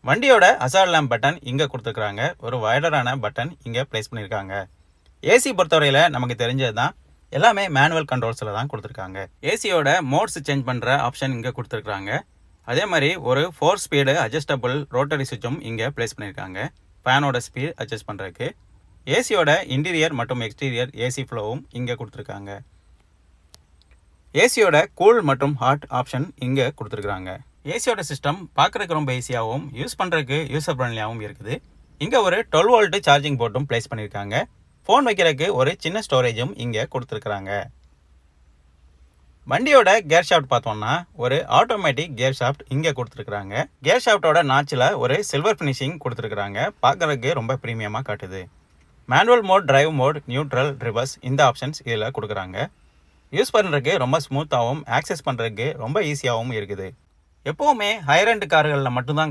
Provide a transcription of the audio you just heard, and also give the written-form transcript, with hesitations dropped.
வண்டியோட அசார்ட் lamp button இங்கே கொடுத்துருக்குறாங்க. ஒரு வைடரான பட்டன் இங்கே ப்ளேஸ் பண்ணியிருக்காங்க. ஏசி பொறுத்தவரையில் நமக்கு தெரிஞ்சது தான், எல்லாமே மேனுவல் கண்ட்ரோல்ஸில் தான் கொடுத்துருக்காங்க. ஏசியோட மோட்ஸ் சேஞ்ச் பண்ணுற ஆப்ஷன் இங்கே கொடுத்துருக்குறாங்க. அதே மாதிரி ஒரு 4 ஸ்பீடு அட்ஜஸ்டபிள் ரோட்டரி சுவிட்சும் இங்கே ப்ளேஸ் பண்ணியிருக்காங்க. ஃபேனோட ஸ்பீட் அட்ஜஸ்ட் பண்ணுறதுக்கு. ஏசியோட இன்டீரியர் மற்றும் எக்ஸ்டீரியர் ஏசி ஃப்ளோவும் இங்கே கொடுத்துருக்காங்க. ஏசியோட கூல் மற்றும் ஹாட் ஆப்ஷன் இங்கே கொடுத்துருக்குறாங்க. ஏசியோட சிஸ்டம் பார்க்குறதுக்கு ரொம்ப ஈஸியாகவும் யூஸ் பண்ணுறதுக்கு யூசர் ஃப்ரெண்ட்லியாகவும் இருக்குது. இங்கே ஒரு 12 வோல்ட் சார்ஜிங் போர்ட்டும் ப்ளேஸ் பண்ணியிருக்காங்க. ஃபோன் வைக்கிறதுக்கு ஒரு சின்ன ஸ்டோரேஜும் இங்கே கொடுத்துருக்குறாங்க. வண்டியோட கியர் ஷாஃப்ட் பார்த்தோம்னா ஒரு ஆட்டோமேட்டிக் கியர் ஷாஃப்ட் இங்கே கொடுத்துருக்குறாங்க. கியர் ஷாஃப்டோட நாச்சில் ஒரு சில்வர் ஃபினிஷிங் கொடுத்துருக்குறாங்க. பார்க்குறதுக்கு ரொம்ப ப்ரீமியமாக காட்டுது. Manual mode, drive mode, neutral, reverse இந்த ஆப்ஷன்ஸ் இதில் கொடுக்குறாங்க. யூஸ் பண்ணுறதுக்கு ரொம்ப ஸ்மூத்தாகவும் ஆக்சஸ் பண்ணுறதுக்கு ரொம்ப ஈஸியாகவும் இருக்குது. எப்போவுமே ஹையர் எண்ட் கார்களில் மட்டும்தான்